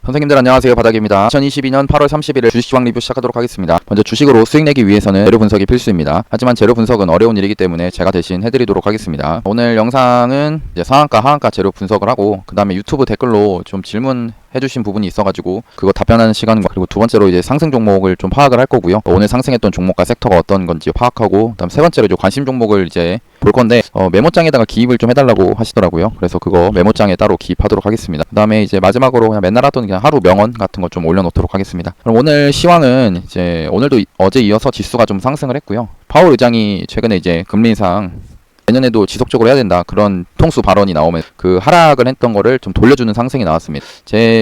선생님들 안녕하세요, 바닥입니다. 2022년 8월 31일 주식시황 리뷰 시작하도록 하겠습니다. 먼저 주식으로 수익 내기 위해서는 재료 분석이 필수입니다. 하지만 재료 분석은 어려운 일이기 때문에 제가 대신 해드리도록 하겠습니다. 오늘 영상은 이제 상한가 하한가 재료 분석을 하고, 그 다음에 유튜브 댓글로 좀 질문해주신 부분이 있어가지고 그거 답변하는 시간과, 그리고 두 번째로 이제 상승 종목을 좀 파악을 할 거고요. 오늘 상승했던 종목과 섹터가 어떤 건지 파악하고, 그 다음 세 번째로 이제 관심 종목을 이제 볼 건데, 메모장에다가 기입을 좀 해달라고 하시더라고요. 그래서 그거 메모장에 따로 기입하도록 하겠습니다. 그 다음에 이제 마지막으로 그냥 맨날 하던 그냥 하루 명언 같은 거 좀 올려놓도록 하겠습니다. 그럼 오늘 시황은 이제 오늘도 어제 이어서 지수가 좀 상승을 했고요. 파월 의장이 최근에 이제 금리 인상 내년에도 지속적으로 해야 된다, 그런 통수 발언이 나오면 그 하락을 했던 거를 좀 돌려주는 상승이 나왔습니다.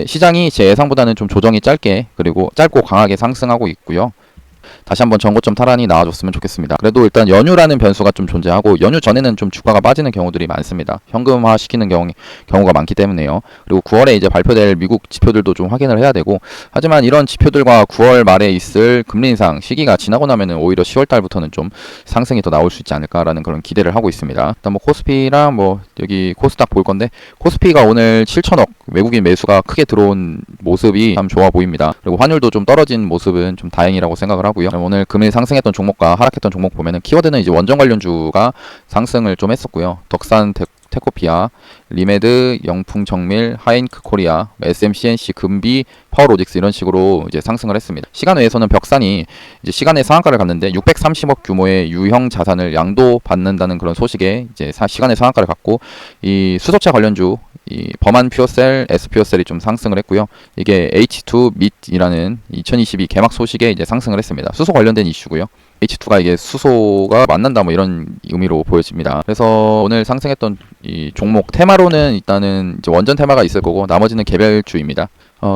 시장이 제 예상보다는 좀 조정이 짧고 강하게 상승하고 있고요. 다시 한번 전고점 탈환이 나와줬으면 좋겠습니다. 그래도 일단 연휴라는 변수가 좀 존재하고, 연휴 전에는 좀 주가가 빠지는 경우들이 많습니다. 현금화 시키는 경우가 많기 때문에요. 그리고 9월에 이제 발표될 미국 지표들도 좀 확인을 해야 되고, 하지만 이런 지표들과 9월 말에 있을 금리 인상 시기가 지나고 나면은 오히려 10월 달부터는 좀 상승이 더 나올 수 있지 않을까라는 그런 기대를 하고 있습니다. 일단 뭐 코스피랑 뭐 여기 코스닥 볼 건데, 코스피가 오늘 7천억 외국인 매수가 크게 들어온 모습이 참 좋아 보입니다. 그리고 환율도 좀 떨어진 모습은 좀 다행이라고 생각을 하고요. 오늘 금일 상승했던 종목과 하락했던 종목 보면은, 키워드는 이제 원전 관련주가 상승을 좀 했었고요. 덕산 테코피아, 리메드, 영풍정밀, 하인크 코리아, SMCNC, 금비, 파워로직스 이런 식으로 이제 상승을 했습니다. 시간 외에서는 벽산이 이제 시간의 상한가를 갔는데 630억 규모의 유형 자산을 양도받는다는 그런 소식에 이제 시간의 상한가를 갔고, 이 수소차 관련주 이 범한 퓨어셀, S퓨어셀이 좀 상승을 했고요. 이게 H2 밋이라는 2022 개막 소식에 이제 상승을 했습니다. 수소 관련된 이슈고요. H2가 이게 수소가 만난다 뭐 이런 의미로 보여집니다. 그래서 오늘 상승했던 이 종목 테마로는 일단은 이제 원전 테마가 있을 거고, 나머지는 개별주입니다.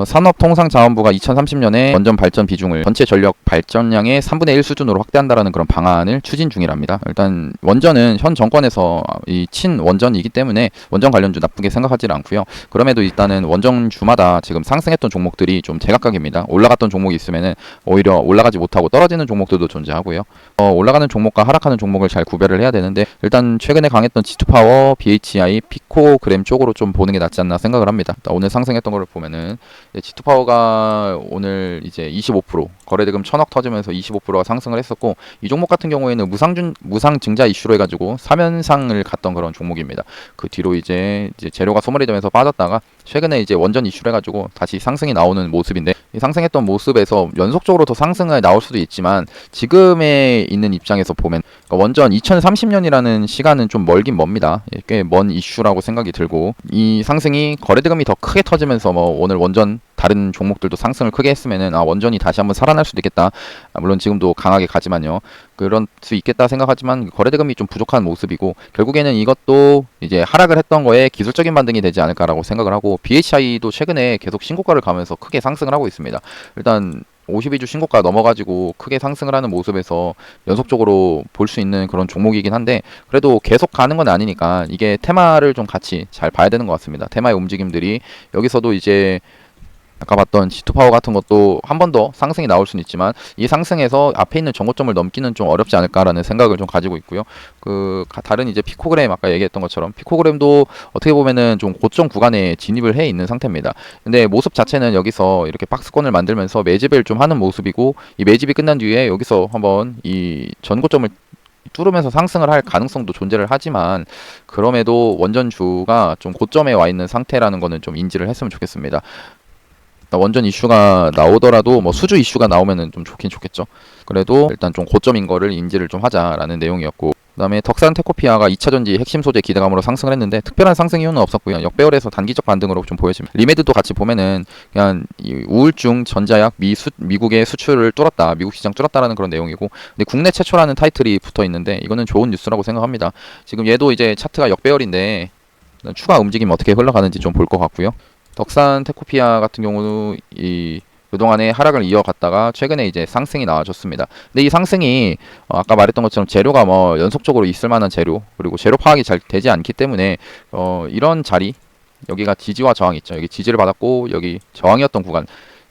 산업통상자원부가 2030년에 원전 발전 비중을 전체 전력 발전량의 3분의 1 수준으로 확대한다라는 그런 방안을 추진 중이랍니다. 일단 원전은 현 정권에서 이 친원전이기 때문에 원전 관련주 나쁘게 생각하지 않고요. 그럼에도 일단은 원전주마다 지금 상승했던 종목들이 좀 제각각입니다. 올라갔던 종목이 있으면은 오히려 올라가지 못하고 떨어지는 종목들도 존재하고요. 올라가는 종목과 하락하는 종목을 잘 구별을 해야 되는데, 일단 최근에 강했던 G2파워, BHI, 피코그램 쪽으로 좀 보는 게 낫지 않나 생각을 합니다. 오늘 상승했던 거를 보면은 G2파워가 오늘 이제 25% 거래대금 1000억 터지면서 25%가 상승을 했었고, 이 종목 같은 경우에는 무상 증자 이슈로 해가지고 3연상을 갔던 그런 종목입니다. 그 뒤로 이제 재료가 소멸이 되면서 빠졌다가 최근에 이제 원전 이슈로 해가지고 다시 상승이 나오는 모습인데, 이 상승했던 모습에서 연속적으로 더 상승이 나올 수도 있지만, 지금에 있는 입장에서 보면 원전 2030년이라는 시간은 좀 멀긴 멉니다. 꽤 먼 이슈라고 생각이 들고, 이 상승이 거래대금이 더 크게 터지면서 뭐 오늘 원전 다른 종목들도 상승을 크게 했으면은 원전이 다시 한번 살아날 수도 있겠다. 물론 지금도 강하게 가지만요. 그럴 수 있겠다 생각하지만 거래대금이 좀 부족한 모습이고, 결국에는 이것도 이제 하락을 했던 거에 기술적인 반등이 되지 않을까라고 생각을 하고, BHI도 최근에 계속 신고가를 가면서 크게 상승을 하고 있습니다. 일단 52주 신고가 넘어가지고 크게 상승을 하는 모습에서 연속적으로 볼 수 있는 그런 종목이긴 한데, 그래도 계속 가는 건 아니니까 이게 테마를 좀 같이 잘 봐야 되는 것 같습니다. 테마의 움직임들이 여기서도 이제 아까 봤던 G2파워 같은 것도 한 번 더 상승이 나올 수는 있지만, 이 상승에서 앞에 있는 정고점을 넘기는 좀 어렵지 않을까라는 생각을 좀 가지고 있고요. 다른 이제 피코그램, 아까 얘기했던 것처럼 피코그램도 어떻게 보면은 좀 고점 구간에 진입을 해 있는 상태입니다. 근데 모습 자체는 여기서 이렇게 박스권을 만들면서 매집을 좀 하는 모습이고, 이 매집이 끝난 뒤에 여기서 한번 이 전고점을 뚫으면서 상승을 할 가능성도 존재를 하지만, 그럼에도 원전주가 좀 고점에 와 있는 상태라는 거는 좀 인지를 했으면 좋겠습니다. 원전 이슈가 나오더라도 뭐 수주 이슈가 나오면은 좀 좋긴 좋겠죠. 그래도 일단 좀 고점인 거를 인지를 좀 하자라는 내용이었고, 그 다음에 덕산 테코피아가 2차전지 핵심 소재 기대감으로 상승을 했는데 특별한 상승 이유는 없었고요. 역배열에서 단기적 반등으로 좀 보여집니다. 리메드도 같이 보면은 그냥 이 우울증 전자약 미국의 수출을 뚫었다, 미국 시장 뚫었다라는 그런 내용이고, 근데 국내 최초라는 타이틀이 붙어 있는데 이거는 좋은 뉴스라고 생각합니다. 지금 얘도 이제 차트가 역배열인데 추가 움직임 어떻게 흘러가는지 좀 볼 것 같고요. 덕산 테코피아 같은 경우는 그동안에 하락을 이어갔다가 최근에 이제 상승이 나와줬습니다. 근데 이 상승이 아까 말했던 것처럼 재료가 뭐 연속적으로 있을 만한 재료, 그리고 재료 파악이 잘 되지 않기 때문에 이런 자리, 여기가 지지와 저항 있죠. 여기 지지를 받았고 여기 저항이었던 구간,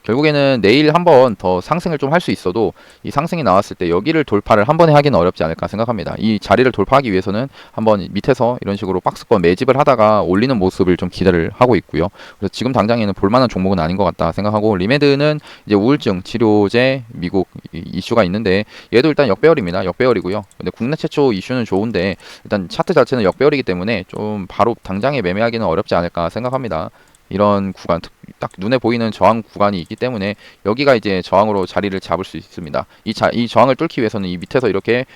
결국에는 내일 한번 더 상승을 좀 할 수 있어도 이 상승이 나왔을 때 여기를 돌파를 한 번에 하기는 어렵지 않을까 생각합니다. 이 자리를 돌파하기 위해서는 한번 밑에서 이런 식으로 박스권 매집을 하다가 올리는 모습을 좀 기대를 하고 있고요. 그래서 지금 당장에는 볼만한 종목은 아닌 것 같다 생각하고, 리메드는 이제 우울증 치료제 미국 이슈가 있는데 얘도 일단 역배열입니다. 역배열이고요. 근데 국내 최초 이슈는 좋은데 일단 차트 자체는 역배열이기 때문에 좀 바로 당장에 매매하기는 어렵지 않을까 생각합니다. 이런 구간, 딱 눈에 보이는 저항 구간이 있기 때문에 여기가 이제 저항으로 자리를 잡을 수 있습니다. 이 저항을 뚫기 위해서는 이 밑에서 이렇게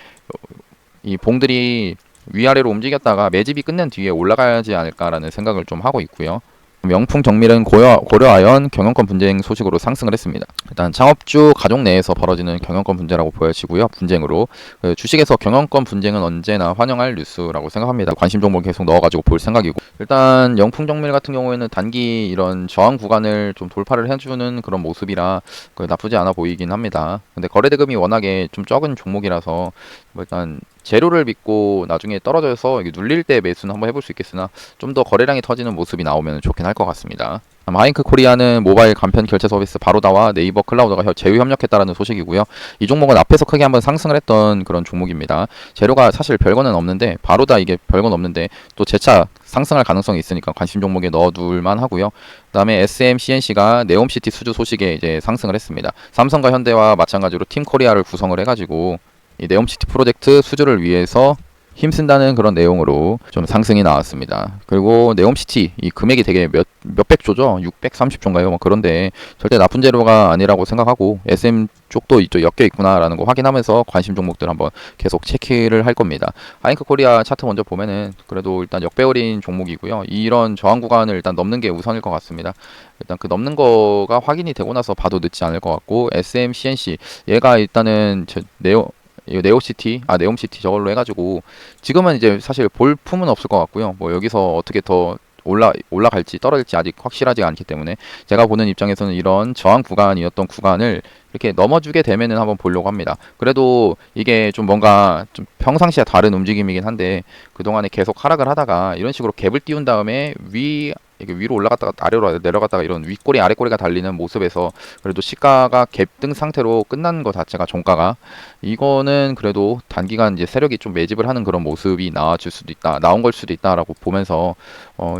이 봉들이 위아래로 움직였다가 매집이 끝낸 뒤에 올라가지 않을까라는 생각을 좀 하고 있고요. 명품 정밀은 고려아연 경영권 분쟁 소식으로 상승을 했습니다. 일단 창업주 가족 내에서 벌어지는 경영권 분쟁이라고 보여지고요. 분쟁으로 주식에서 경영권 분쟁은 언제나 환영할 뉴스라고 생각합니다. 관심 종목 계속 넣어가지고 볼 생각이고, 일단 영풍 정밀 같은 경우에는 단기 이런 저항 구간을 좀 돌파를 해주는 그런 모습이라 나쁘지 않아 보이긴 합니다. 근데 거래대금이 워낙에 좀 적은 종목이라서 뭐 일단 재료를 믿고 나중에 떨어져서 눌릴 때 매수는 한번 해볼 수 있겠으나 좀 더 거래량이 터지는 모습이 나오면 좋긴 할 것 같습니다. 하이크 코리아는 모바일 간편 결제 서비스 바로다와 네이버 클라우드가 제휴 협력했다라는 소식이고요. 이 종목은 앞에서 크게 한번 상승을 했던 그런 종목입니다. 재료가 사실 별거는 없는데, 바로다 이게 별건 없는데 또 재차 상승할 가능성이 있으니까 관심 종목에 넣어둘만 하고요. 그다음에 SMCNC가 네옴시티 수주 소식에 이제 상승을 했습니다. 삼성과 현대와 마찬가지로 팀 코리아를 구성을 해가지고 이 네옴시티 프로젝트 수주를 위해서 힘쓴다는 그런 내용으로 좀 상승이 나왔습니다. 그리고 네옴시티 이 금액이 되게 몇백 조죠. 630조인가요? 뭐 그런데 절대 나쁜 재료가 아니라고 생각하고 SM 쪽도 이쪽 엮여 있구나라는 거 확인하면서 관심 종목들 한번 계속 체크를 할 겁니다. 하이크 코리아 차트 먼저 보면은 그래도 일단 역배열인 종목이고요. 이런 저항 구간을 일단 넘는 게 우선일 것 같습니다. 일단 그 넘는 거가 확인이 되고 나서 봐도 늦지 않을 것 같고, SMCNC 얘가 일단은 네옴시티 저걸로 해가지고 지금은 이제 사실 볼 품은 없을 것 같고요. 뭐 여기서 어떻게 더 올라갈지 떨어질지 아직 확실하지 않기 때문에 제가 보는 입장에서는 이런 저항 구간이었던 구간을 이렇게 넘어주게 되면은 한번 보려고 합니다. 그래도 이게 좀 뭔가 좀 평상시와 다른 움직임이긴 한데, 그동안에 계속 하락을 하다가 이런 식으로 갭을 띄운 다음에 이게 위로 올라갔다가 아래로 내려갔다가 이런 윗꼬리 아랫꼬리가 달리는 모습에서 그래도 시가가 갭등 상태로 끝난 것 자체가, 종가가 이거는 그래도 단기간 이제 세력이 좀 매집을 하는 그런 모습이 나온 걸 수도 있다라고 보면서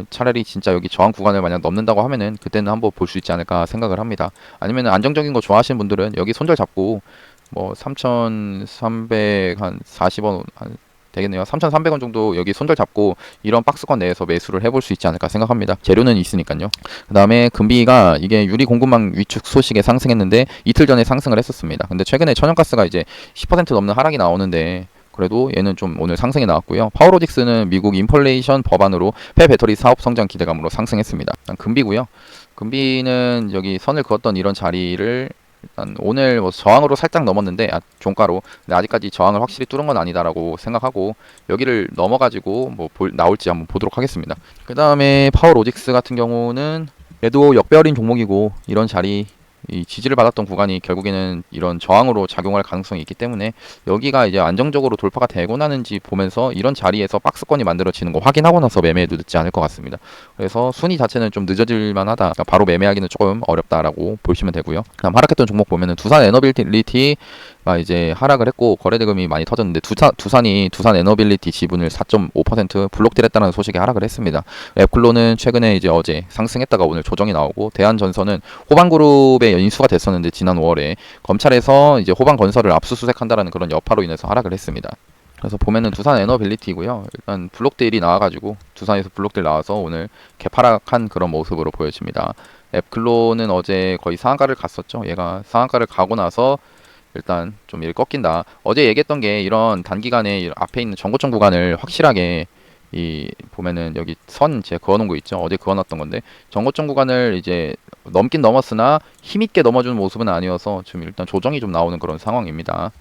차라리 진짜 여기 저항 구간을 만약 넘는다고 하면은 그때는 한번 볼 수 있지 않을까 생각을 합니다. 아니면 안정적인 거 좋아하시는 분들은 여기 손절 잡고 뭐 3,340원 되겠네요. 3,300원 정도 여기 손절 잡고 이런 박스권 내에서 매수를 해볼 수 있지 않을까 생각합니다. 재료는 있으니까요. 그 다음에 금비가 이게 유리 공급망 위축 소식에 상승했는데 이틀 전에 상승을 했었습니다. 근데 최근에 천연가스가 이제 10% 넘는 하락이 나오는데 그래도 얘는 좀 오늘 상승이 나왔고요. 파워로직스는 미국 인플레이션 법안으로 폐배터리 사업 성장 기대감으로 상승했습니다. 일단 금비고요. 금비는 여기 선을 그었던 이런 자리를 일단 오늘 뭐 저항으로 살짝 넘었는데 종가로, 근데 아직까지 저항을 확실히 뚫은 건 아니다라고 생각하고 여기를 넘어가지고 뭐 나올지 한번 보도록 하겠습니다. 그 다음에 파워로직스 같은 경우는 얘도 역배열인 종목이고, 이런 자리 이 지지를 받았던 구간이 결국에는 이런 저항으로 작용할 가능성이 있기 때문에 여기가 이제 안정적으로 돌파가 되고 나는지 보면서 이런 자리에서 박스권이 만들어지는 거 확인하고 나서 매매해도 늦지 않을 것 같습니다. 그래서 순위 자체는 좀 늦어질 만하다, 그러니까 바로 매매하기는 조금 어렵다라고 보시면 되고요. 다음 하락했던 종목 보면은 두산 에너빌리티가 이제 하락을 했고 거래대금이 많이 터졌는데 두산이 두산 에너빌리티 지분을 4.5% 블록딜했다는 소식에 하락을 했습니다. 랩클로는 최근에 이제 어제 상승했다가 오늘 조정이 나오고, 대한전선은 호방그룹의 인수가 됐었는데 지난 5월에 검찰에서 이제 호방건설을 압수수색한다라는 그런 여파로 인해서 하락을 했습니다. 그래서 보면은 두산 에너빌리티고요. 일단 블록딜이 나와가지고 두산에서 블록딜 나와서 오늘 개파락한 그런 모습으로 보여집니다. 앱클로는 어제 거의 상한가를 갔었죠. 얘가 상한가를 가고 나서 일단 좀 이렇게 꺾인다. 어제 얘기했던 게 이런 단기간에 앞에 있는 전고점 구간을 확실하게 이 보면은 여기 선 제가 그어놓은 거 있죠. 어제 그어놨던 건데 전고점 구간을 이제 넘긴 넘었으나 힘있게 넘어주는 모습은 아니어서 지금 일단 조정이 좀 나오는 그런 상황입니다.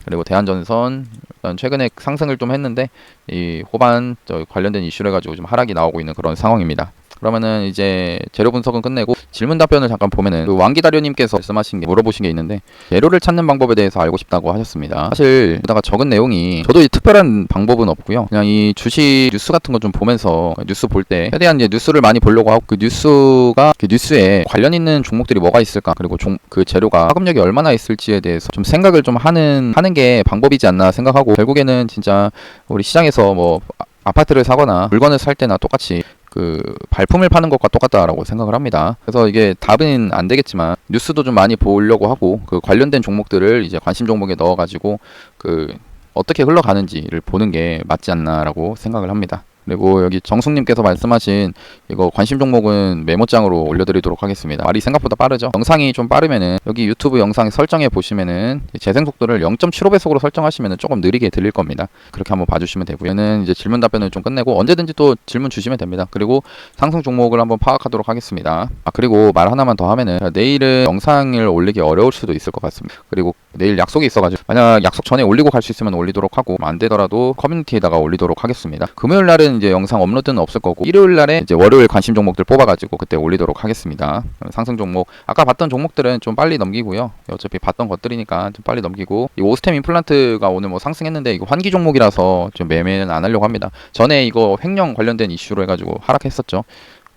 그리고 대한전선 일단 최근에 상승을 좀 했는데 이 호반 관련된 이슈를 가지고 좀 하락이 나오고 있는 그런 상황입니다. 그러면은 이제 재료 분석은 끝내고 질문 답변을 잠깐 보면은 그 왕기다료님께서 말씀하신 게 물어보신 게 있는데 재료를 찾는 방법에 대해서 알고 싶다고 하셨습니다. 사실 여기다가 적은 내용이 저도 특별한 방법은 없고요. 그냥 이 주식 뉴스 같은 거 좀 보면서 뉴스 볼 때 최대한 이제 뉴스를 많이 보려고 하고 그 뉴스에 관련 있는 종목들이 뭐가 있을까 그리고 그 재료가 파급력이 얼마나 있을지에 대해서 좀 생각을 좀 하는 게 방법이지 않나 생각하고 결국에는 진짜 우리 시장에서 뭐 아파트를 사거나 물건을 살 때나 똑같이 그 발품을 파는 것과 똑같다라고 생각을 합니다. 그래서 이게 답은 안 되겠지만 뉴스도 좀 많이 보려고 하고 그 관련된 종목들을 이제 관심 종목에 넣어가지고 그 어떻게 흘러가는지를 보는 게 맞지 않나라고 생각을 합니다. 그리고 여기 정숙님께서 말씀하신 이거 관심 종목은 메모장으로 올려드리도록 하겠습니다. 말이 생각보다 빠르죠. 영상이 좀 빠르면은 여기 유튜브 영상 설정해 보시면은 재생 속도를 0.75배속으로 설정하시면은 조금 느리게 들릴 겁니다. 그렇게 한번 봐주시면 되고요. 얘는 이제 질문 답변을 좀 끝내고 언제든지 또 질문 주시면 됩니다. 그리고 상승 종목을 한번 파악하도록 하겠습니다. 그리고 말 하나만 더 하면은 내일은 영상을 올리기 어려울 수도 있을 것 같습니다. 그리고 내일 약속이 있어가지고 만약 약속 전에 올리고 갈 수 있으면 올리도록 하고 안 되더라도 커뮤니티에다가 올리도록 하겠습니다. 금요일 날은 이제 영상 업로드는 없을 거고 일요일 날에 이제 월요일 관심 종목들 뽑아가지고 그때 올리도록 하겠습니다. 상승 종목 아까 봤던 종목들은 좀 빨리 넘기고요. 어차피 봤던 것들이니까 좀 빨리 넘기고 이 오스템 임플란트가 오늘 뭐 상승했는데 이거 환기 종목이라서 좀 매매는 안 하려고 합니다. 전에 이거 횡령 관련된 이슈로 해가지고 하락했었죠.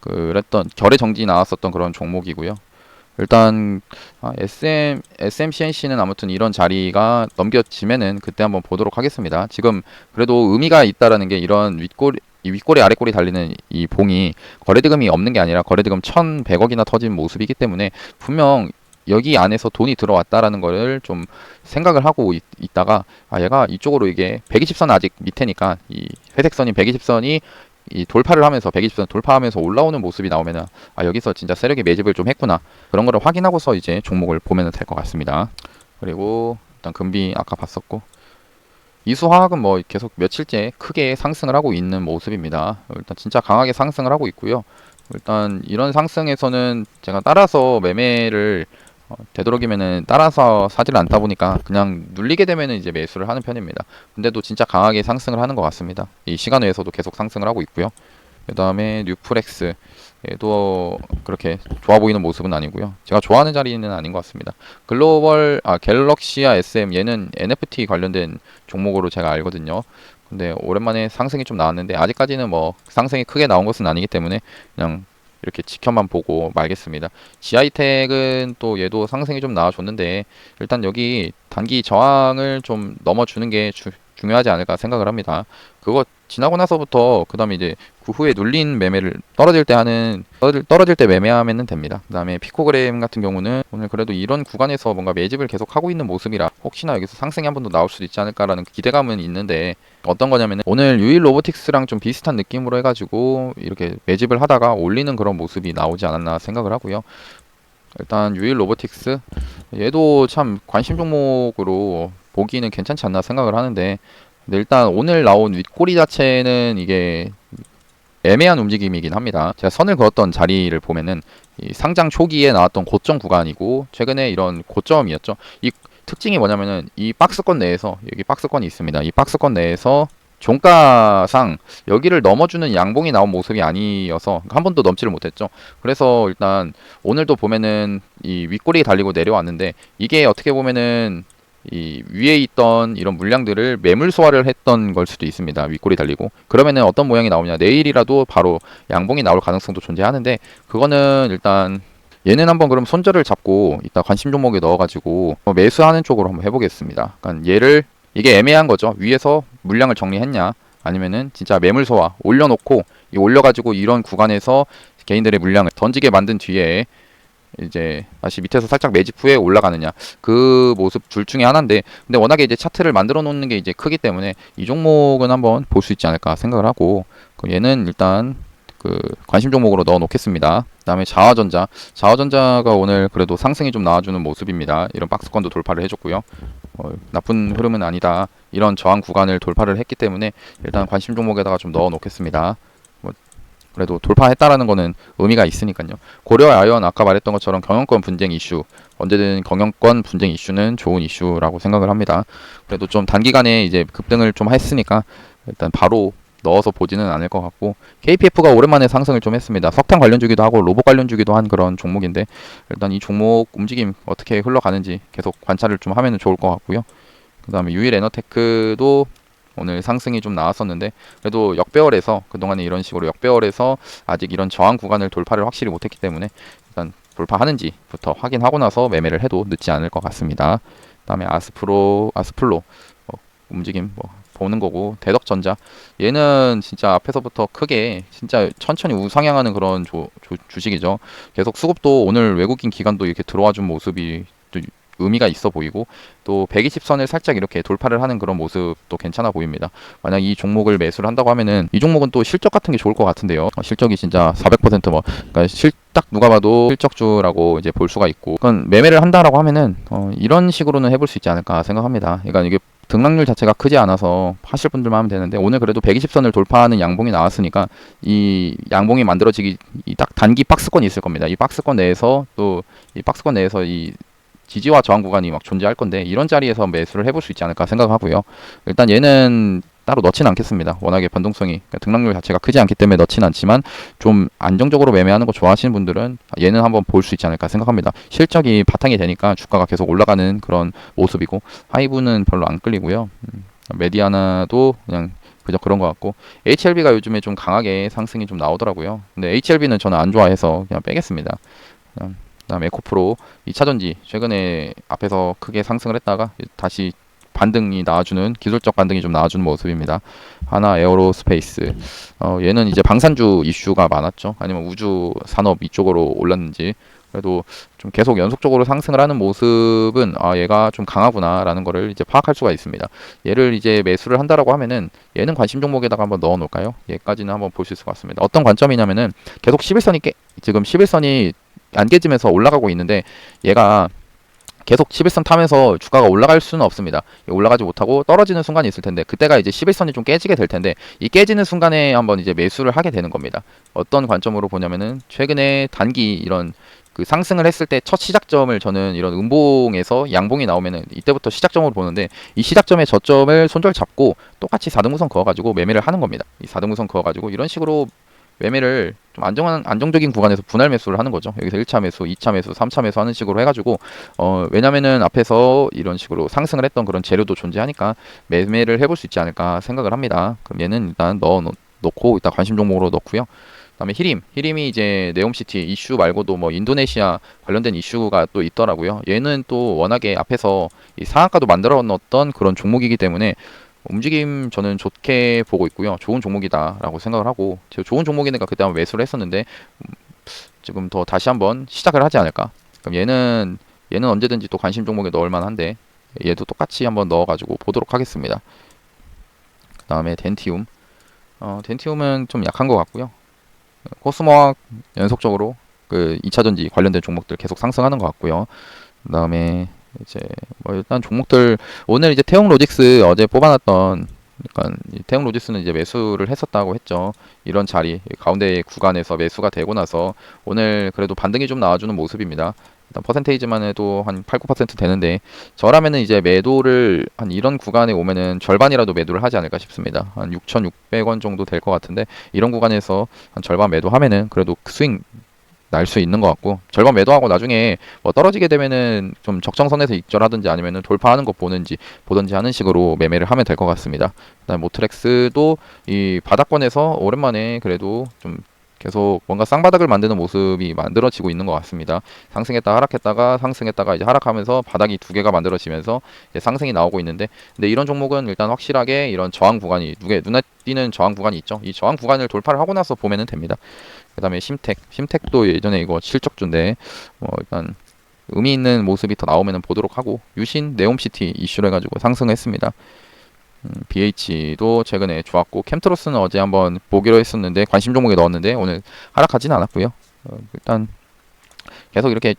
그랬던 결의 정지 나왔었던 그런 종목이고요. 일단 SMCNC는 아무튼 이런 자리가 넘겨지면은 그때 한번 보도록 하겠습니다. 지금 그래도 의미가 있다라는 게 이런 윗꼬리 아랫꼬리 달리는 이 봉이 거래대금이 없는 게 아니라 거래대금 1,100억이나 터진 모습이기 때문에 분명 여기 안에서 돈이 들어왔다라는 거를 좀 생각을 하고 있다가 얘가 이쪽으로 이게 120선 아직 밑에니까 이 회색선인 120선이 이 돌파를 하면서 120선 돌파하면서 올라오는 모습이 나오면은 여기서 진짜 세력이 매집을 좀 했구나 그런 거를 확인하고서 이제 종목을 보면 될 것 같습니다. 그리고 일단 금비 아까 봤었고 이수화학은 뭐 계속 며칠째 크게 상승을 하고 있는 모습입니다. 일단 진짜 강하게 상승을 하고 있고요. 일단 이런 상승에서는 제가 따라서 매매를 되도록이면은 따라서 사지를 않다 보니까 그냥 눌리게 되면은 이제 매수를 하는 편입니다. 근데도 진짜 강하게 상승을 하는 것 같습니다. 이 시간외에서도 계속 상승을 하고 있고요. 그 다음에 뉴프렉스 얘도 그렇게 좋아 보이는 모습은 아니고요. 제가 좋아하는 자리는 아닌 것 같습니다. 갤럭시아 SM 얘는 NFT 관련된 종목으로 제가 알거든요. 근데 오랜만에 상승이 좀 나왔는데 아직까지는 뭐 상승이 크게 나온 것은 아니기 때문에 그냥 이렇게 지켜만 보고 말겠습니다. GI텍은 또 얘도 상승이 좀 나와줬는데 일단 여기 단기 저항을 좀 넘어주는 게 중요하지 않을까 생각을 합니다. 그거 지나고 나서부터 그 다음에 이제 그 후에 눌린 매매를 떨어질 때 매매하면 됩니다. 그 다음에 피코그램 같은 경우는 오늘 그래도 이런 구간에서 뭔가 매집을 계속 하고 있는 모습이라 혹시나 여기서 상승이 한 번 더 나올 수도 있지 않을까라는 기대감은 있는데 어떤 거냐면 오늘 유일 로보틱스랑 좀 비슷한 느낌으로 해가지고 이렇게 매집을 하다가 올리는 그런 모습이 나오지 않았나 생각을 하고요. 일단 유일 로보틱스 얘도 참 관심 종목으로 보기는 괜찮지 않나 생각을 하는데 근데 일단 오늘 나온 윗꼬리 자체는 이게 애매한 움직임이긴 합니다. 제가 선을 그었던 자리를 보면은 이 상장 초기에 나왔던 고점 구간이고 최근에 이런 고점이었죠. 이 특징이 뭐냐면은 이 박스권 내에서 여기 박스권이 있습니다. 이 박스권 내에서 종가상 여기를 넘어주는 양봉이 나온 모습이 아니어서 한 번도 넘지를 못했죠. 그래서 일단 오늘도 보면은 이 윗꼬리 달리고 내려왔는데 이게 어떻게 보면은 이 위에 있던 이런 물량들을 매물 소화를 했던 걸 수도 있습니다. 윗꼬리 달리고 그러면은 어떤 모양이 나오냐 내일이라도 바로 양봉이 나올 가능성도 존재하는데 그거는 일단 얘는 한번 그럼 손절을 잡고 이따 관심 종목에 넣어가지고 매수하는 쪽으로 한번 해보겠습니다. 그러니까 얘를 이게 애매한 거죠. 위에서 물량을 정리했냐 아니면은 진짜 매물 소화 올려놓고 이 올려가지고 이런 구간에서 개인들의 물량을 던지게 만든 뒤에 이제 다시 밑에서 살짝 매집 후에 올라가느냐 그 모습 둘 중에 하나인데 근데 워낙에 이제 차트를 만들어 놓는 게 이제 크기 때문에 이 종목은 한번 볼 수 있지 않을까 생각을 하고 얘는 일단 그 관심 종목으로 넣어 놓겠습니다. 그 다음에 자화전자가 오늘 그래도 상승이 좀 나와주는 모습입니다. 이런 박스권도 돌파를 해줬고요. 나쁜 흐름은 아니다. 이런 저항 구간을 돌파를 했기 때문에 일단 관심 종목에다가 좀 넣어 놓겠습니다. 그래도 돌파했다라는 거는 의미가 있으니까요. 고려 아연 아까 말했던 것처럼 경영권 분쟁 이슈 언제든 경영권 분쟁 이슈는 좋은 이슈라고 생각을 합니다. 그래도 좀 단기간에 이제 급등을 좀 했으니까 일단 바로 넣어서 보지는 않을 것 같고, KPF가 오랜만에 상승을 좀 했습니다. 석탄 관련주기도 하고 로봇 관련주기도 한 그런 종목인데, 일단 이 종목 움직임 어떻게 흘러가는지 계속 관찰을 좀 하면 좋을 것 같고요. 그 다음에 유일에너테크도 오늘 상승이 좀 나왔었는데, 그래도 역배열에서 그동안에 이런 식으로 역배열에서 아직 이런 저항 구간을 돌파를 확실히 못했기 때문에 일단 돌파하는지부터 확인하고 나서 매매를 해도 늦지 않을 것 같습니다. 그 다음에 아스플로 움직임 보는 거고, 대덕전자 얘는 진짜 앞에서부터 크게 진짜 천천히 우상향하는 그런 주식이죠. 계속 수급도 오늘 외국인 기관도 이렇게 들어와 준 모습이 또 의미가 있어 보이고, 또 120선을 살짝 이렇게 돌파를 하는 그런 모습도 괜찮아 보입니다. 만약 이 종목을 매수를 한다고 하면은 이 종목은 또 실적 같은 게 좋을 것 같은데요. 실적이 진짜 400% 그러니까 딱 누가 봐도 실적주라고 이제 볼 수가 있고, 그건 매매를 한다라고 하면은 이런 식으로는 해볼 수 있지 않을까 생각합니다. 그러니까 이게 등락률 자체가 크지 않아서 하실 분들만 하면 되는데, 오늘 그래도 120선을 돌파하는 양봉이 나왔으니까 이 양봉이 만들어지기 딱 단기 박스권이 있을 겁니다. 이 박스권 내에서 또 이 박스권 내에서 이 지지와 저항 구간이 막 존재할 건데, 이런 자리에서 매수를 해볼 수 있지 않을까 생각하고요. 일단 얘는 따로 넣지는 않겠습니다. 워낙에 변동성이, 그러니까 등락률 자체가 크지 않기 때문에 넣지는 않지만, 좀 안정적으로 매매하는 거 좋아하시는 분들은 얘는 한번 볼 수 있지 않을까 생각합니다. 실적이 바탕이 되니까 주가가 계속 올라가는 그런 모습이고, 하이브는 별로 안 끌리고요. 메디아나도 그냥 그저 그런 것 같고, HLB가 요즘에 좀 강하게 상승이 좀 나오더라고요. 근데 HLB는 저는 안 좋아해서 그냥 빼겠습니다. 그다음에 에코프로 2차전지 최근에 앞에서 크게 상승을 했다가 다시 반등이 나와주는, 기술적 반등이 좀 나와주는 모습입니다. 하나 에어로스페이스, 얘는 이제 방산주 이슈가 많았죠. 아니면 우주 산업 이쪽으로 올랐는지, 그래도 좀 계속 연속적으로 상승을 하는 모습은 얘가 좀 강하구나라는 거를 이제 파악할 수가 있습니다. 얘를 이제 매수를 한다라고 하면은 얘는 관심 종목에다가 한번 넣어 놓을까요? 얘까지는 한번 볼 수 있을 것 같습니다. 어떤 관점이냐면은 계속 11선이 지금 11선이 안 깨지면서 올라가고 있는데, 얘가 계속 11선 타면서 주가가 올라갈 수는 없습니다. 올라가지 못하고 떨어지는 순간이 있을 텐데, 그때가 이제 11선이 좀 깨지게 될 텐데, 이 깨지는 순간에 한번 이제 매수를 하게 되는 겁니다. 어떤 관점으로 보냐면은, 최근에 단기 이런 그 상승을 했을 때 첫 시작점을 저는 이런 음봉에서 양봉이 나오면은 이때부터 시작점으로 보는데, 이 시작점의 저점을 손절 잡고 똑같이 4등분선 그어가지고 매매를 하는 겁니다. 이 4등분선 그어가지고 이런 식으로 매매를 좀 안정적인 구간에서 분할 매수를 하는 거죠. 여기서 1차 매수, 2차 매수, 3차 매수 하는 식으로 해가지고, 왜냐면은 앞에서 이런 식으로 상승을 했던 그런 재료도 존재하니까 매매를 해볼 수 있지 않을까 생각을 합니다. 그럼 얘는 일단 넣고 일단 관심 종목으로 넣고요. 그다음에 히림이 이제 네옴시티 이슈 말고도 뭐 인도네시아 관련된 이슈가 또 있더라고요. 얘는 또 워낙에 앞에서 이 상한가도 만들어 놓았던 그런 종목이기 때문에 움직임 저는 좋게 보고 있고요. 좋은 종목이다라고 생각을 하고, 좋은 종목이니까 그때 한번 매수를 했었는데, 지금 더 다시 한번 시작을 하지 않을까. 그럼 얘는 언제든지 또 관심 종목에 넣을 만한데, 얘도 똑같이 한번 넣어가지고 보도록 하겠습니다. 그 다음에 덴티움, 덴티움은 좀 약한 것 같고요. 코스모와 연속적으로 그 2차전지 관련된 종목들 계속 상승하는 것 같고요. 그 다음에 이제 뭐 일단 종목들, 오늘 이제 태용로직스 어제 뽑아놨던, 그러니까 태용로직스는 이제 매수를 했었다고 했죠. 이런 자리 가운데 구간에서 매수가 되고 나서 오늘 그래도 반등이 좀 나와주는 모습입니다. 일단 퍼센테이지만 해도 한 8, 9% 되는데, 저라면은 이제 매도를 한 이런 구간에 오면은 절반이라도 매도를 하지 않을까 싶습니다. 한 6,600원 정도 될 것 같은데, 이런 구간에서 한 절반 매도하면은 그래도 스윙 날 수 있는 것 같고, 절반 매도하고 나중에 뭐 떨어지게 되면은 좀 적정선에서 익절하든지 아니면은 돌파하는 거 보든지 하는 식으로 매매를 하면 될 것 같습니다. 그다음 모트렉스도 이 바닥권에서 오랜만에 그래도 좀 계속 뭔가 쌍바닥을 만드는 모습이 만들어지고 있는 것 같습니다. 상승했다 하락했다가 상승했다가 이제 하락하면서 바닥이 두 개가 만들어지면서 이제 상승이 나오고 있는데, 근데 이런 종목은 일단 확실하게 이런 저항 구간이 눈에 띄는 저항 구간이 있죠. 이 저항 구간을 돌파를 하고 나서 보면은 됩니다. 그 다음에 심텍도 예전에 이거 실적주인데, 일단 의미 있는 모습이 더 나오면 보도록 하고, 유신 네옴시티 이슈를 해가지고 상승했습니다. BH도 최근에 좋았고, 캠트로스는 어제 한번 보기로 했었는데 관심 종목에 넣었는데 오늘 하락하지는 않았고요. 일단 계속 이렇게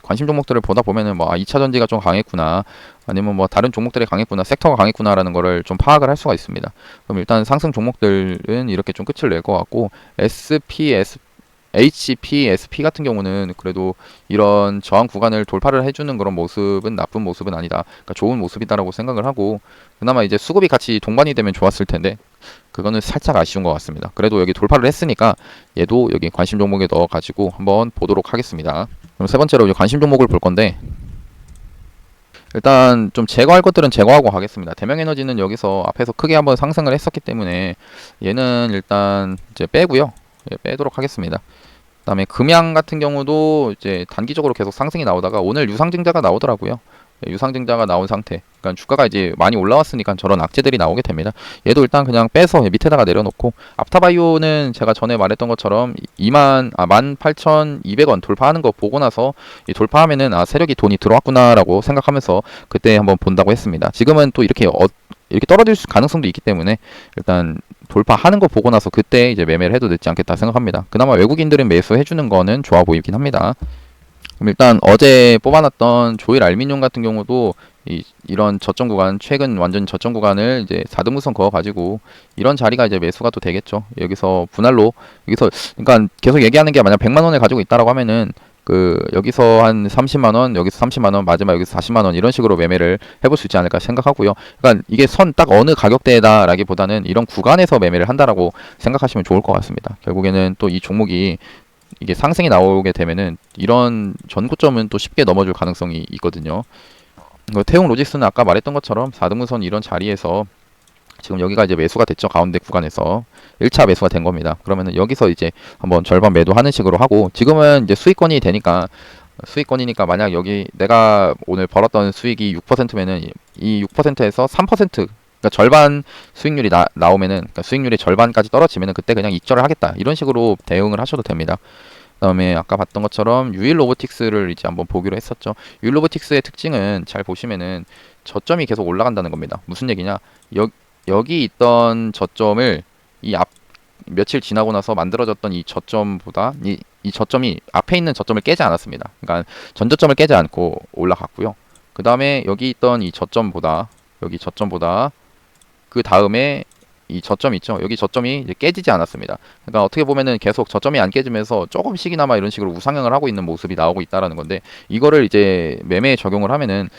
관심 종목들을 보다 보면은 뭐 2차 전지가 좀 강했구나, 아니면 뭐 다른 종목들이 강했구나, 섹터가 강했구나라는 거를 좀 파악을 할 수가 있습니다. 그럼 일단 상승 종목들은 이렇게 좀 끝을 낼 것 같고, HP, SP 같은 경우는 그래도 이런 저항 구간을 돌파를 해주는 그런 모습은 나쁜 모습은 아니다. 그러니까 좋은 모습이다라고 생각을 하고, 그나마 이제 수급이 같이 동반이 되면 좋았을 텐데 그거는 살짝 아쉬운 것 같습니다. 그래도 여기 돌파를 했으니까 얘도 여기 관심 종목에 넣어 가지고 한번 보도록 하겠습니다. 그럼 세 번째로 이제 관심 종목을 볼 건데, 일단 좀 제거할 것들은 제거하고 가겠습니다. 대명에너지는 여기서 앞에서 크게 한번 상승을 했었기 때문에 얘는 일단 이제 빼고요. 예, 빼도록 하겠습니다. 그다음에 금양 같은 경우도 이제 단기적으로 계속 상승이 나오다가 오늘 유상증자가 나오더라고요. 예, 유상증자가 나온 상태. 그러니까 주가가 이제 많이 올라왔으니까 저런 악재들이 나오게 됩니다. 얘도 일단 그냥 빼서 밑에다가 내려놓고, 앞타바이오는 제가 전에 말했던 것처럼 18,200원 돌파하는 거 보고 나서 이 돌파하면은 세력이 돈이 들어왔구나라고 생각하면서 그때 한번 본다고 했습니다. 지금은 또 이렇게 이렇게 떨어질 가능성도 있기 때문에 일단 돌파하는 거 보고 나서 그때 이제 매매를 해도 늦지 않겠다 생각합니다. 그나마 외국인들은 매수해주는 거는 좋아 보이긴 합니다. 그럼 일단 어제 뽑아놨던 조일 알미늄 같은 경우도 이런 저점 구간, 최근 완전 저점 구간을 이제 4등분선 그어가지고 이런 자리가 이제 매수가 또 되겠죠. 여기서 분할로, 여기서 그러니까 계속 얘기하는 게 만약 100만 원을 가지고 있다라고 하면은 여기서 한 30만 원, 여기서 30만 원, 마지막 여기서 40만 원 이런 식으로 매매를 해볼 수 있지 않을까 생각하고요. 그러니까 이게 선 딱 어느 가격대다라기보다는 이런 구간에서 매매를 한다라고 생각하시면 좋을 것 같습니다. 결국에는 또 이 종목이 이게 상승이 나오게 되면은 이런 전고점은 또 쉽게 넘어줄 가능성이 있거든요. 태용 로직스는 아까 말했던 것처럼 4등분선 이런 자리에서 지금 여기가 이제 매수가 됐죠. 가운데 구간에서 1차 매수가 된 겁니다. 그러면은 여기서 이제 한번 절반 매도하는 식으로 하고, 지금은 이제 수익권이 되니까, 수익권이니까 만약 여기 내가 오늘 벌었던 수익이 6%면은 이 6%에서 3%, 그러니까 절반 수익률이 나오면은, 그러니까 수익률이 절반까지 떨어지면은 그때 그냥 익절을 하겠다, 이런 식으로 대응을 하셔도 됩니다. 그다음에 아까 봤던 것처럼 유일 로보틱스를 이제 한번 보기로 했었죠. 유일 로보틱스의 특징은 잘 보시면은 저점이 계속 올라간다는 겁니다. 무슨 얘기냐? 여기 있던 저점을 이 며칠 지나고 나서 만들어졌던 이 저점보다 이 저점이 앞에 있는 저점을 깨지 않았습니다. 그러니까 전저점을 깨지 않고 올라갔고요. 그 다음에 여기 있던 이 저점보다, 여기 저점보다 그 다음에 이 저점 있죠. 여기 저점이 이제 깨지지 않았습니다. 그러니까 어떻게 보면은 계속 저점이 안 깨지면서 조금씩이나마 이런 식으로 우상향을 하고 있는 모습이 나오고 있다라는 건데, 이거를 이제 매매에 적용을 하면은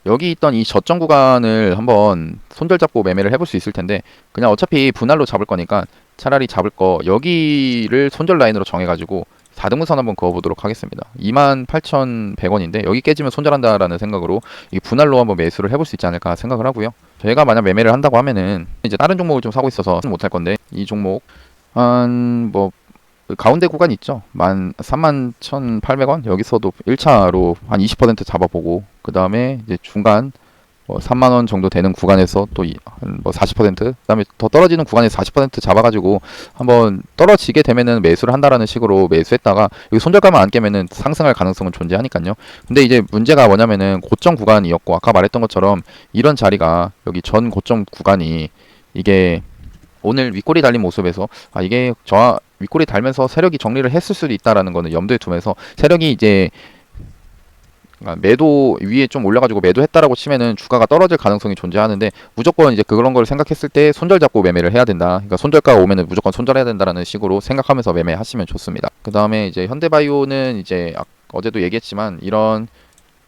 여기 있던 이 저점 구간을 한번 손절 잡고 매매를 해볼 수 있을 텐데, 그냥 어차피 분할로 잡을 거니까 차라리 잡을 거 여기를 손절 라인으로 정해가지고 4등분선 한번 그어보도록 하겠습니다. 28,100원인데 여기 깨지면 손절한다라는 생각으로 이 분할로 한번 매수를 해볼 수 있지 않을까 생각을 하고요. 저희가 만약 매매를 한다고 하면은 이제 다른 종목을 좀 사고 있어서 못할 건데, 이 종목 한 가운데 구간 있죠. 31,800원 여기서도 1차로 한 20% 잡아보고, 그 다음에 이제 중간 3만 원 정도 되는 구간에서 또 40%, 그다음에 더 떨어지는 구간에서 40% 잡아가지고 한번 떨어지게 되면은 매수를 한다라는 식으로 매수했다가 여기 손절가만 안 깨면은 상승할 가능성은 존재하니까요. 근데 이제 문제가 뭐냐면은 고점 구간이었고, 아까 말했던 것처럼 이런 자리가 여기 전 고점 구간이 이게 오늘 윗꼬리 달린 모습에서 이게 윗꼬리 달면서 세력이 정리를 했을 수도 있다라는 거는 염두에 두면서, 세력이 이제 매도 위에 좀 올려가지고 매도했다라고 치면은 주가가 떨어질 가능성이 존재하는데, 무조건 이제 그런 걸 생각했을 때 손절 잡고 매매를 해야 된다. 그러니까 손절가가 오면은 무조건 손절해야 된다라는 식으로 생각하면서 매매하시면 좋습니다. 그 다음에 이제 현대바이오는 이제 어제도 얘기했지만 이런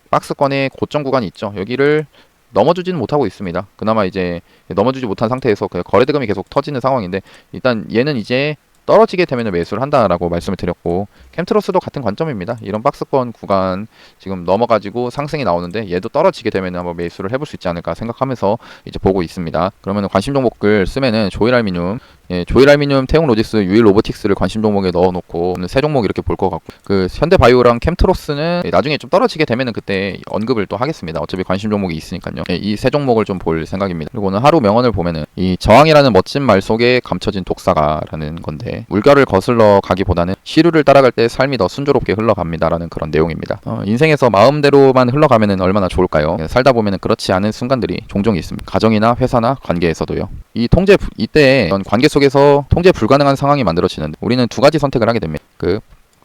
박스권의 고점 구간이 있죠. 여기를 넘어주지는 못하고 있습니다. 그나마 이제 넘어주지 못한 상태에서 거래대금이 계속 터지는 상황인데, 일단 얘는 이제 떨어지게 되면 매수를 한다라고 말씀을 드렸고, 캠트로스도 같은 관점입니다. 이런 박스권 구간 지금 넘어가지고 상승이 나오는데 얘도 떨어지게 되면 한번 매수를 해볼 수 있지 않을까 생각하면서 이제 보고 있습니다. 그러면 관심 종목을 쓰면은 조일 알미늄, 조일 알미늄, 태용 로직스, 유일 로보틱스를 관심 종목에 넣어놓고 세 종목 이렇게 볼 것 같고, 현대바이오랑 캠트로스는 나중에 좀 떨어지게 되면은 그때 언급을 또 하겠습니다. 어차피 관심 종목이 있으니까요. 이 세 종목을 좀 볼 생각입니다. 그리고 오늘 하루 명언을 보면은 이 저항이라는 멋진 말 속에 감춰진 독사가라는 건데, 물결을 거슬러 가기보다는 시류를 따라갈 때 삶이 더 순조롭게 흘러갑니다라는 그런 내용입니다. 인생에서 마음대로만 흘러가면은 얼마나 좋을까요? 살다 보면은 그렇지 않은 순간들이 종종 있습니다. 가정이나 회사나 관계에서도요. 이때 관계 속에서 통제 불가능한 상황이 만들어지는데 우리는 두 가지 선택을 하게 됩니다.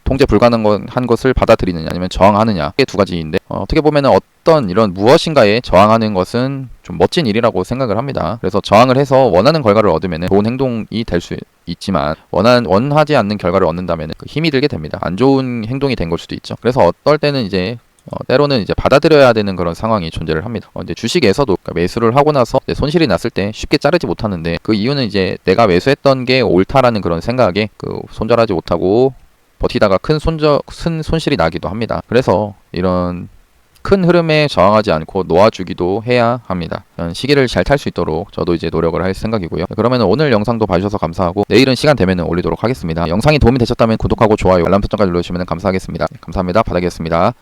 통제 불가능한 것을 받아들이느냐 아니면 저항하느냐, 이게 두 가지인데 어떻게 보면은 어떤 이런 무엇인가에 저항하는 것은 좀 멋진 일이라고 생각을 합니다. 그래서 저항을 해서 원하는 결과를 얻으면 좋은 행동이 될 수 있지만 원하지 않는 결과를 얻는다면 힘이 들게 됩니다. 안 좋은 행동이 된 걸 수도 있죠. 그래서 어떨 때는 이제 때로는 이제 받아들여야 되는 그런 상황이 존재를 합니다. 이제 주식에서도 그러니까 매수를 하고 나서 손실이 났을 때 쉽게 자르지 못하는데, 그 이유는 이제 내가 매수했던 게 옳다라는 그런 생각에 손절하지 못하고 버티다가 큰 손실이 나기도 합니다. 그래서 이런 큰 흐름에 저항하지 않고 놓아주기도 해야 합니다. 시기를 잘 탈 수 있도록 저도 이제 노력을 할 생각이고요. 그러면 오늘 영상도 봐주셔서 감사하고 내일은 시간 되면 올리도록 하겠습니다. 영상이 도움이 되셨다면 구독하고 좋아요, 알람 설정까지 눌러주시면 감사하겠습니다. 감사합니다. 바닥이었습니다.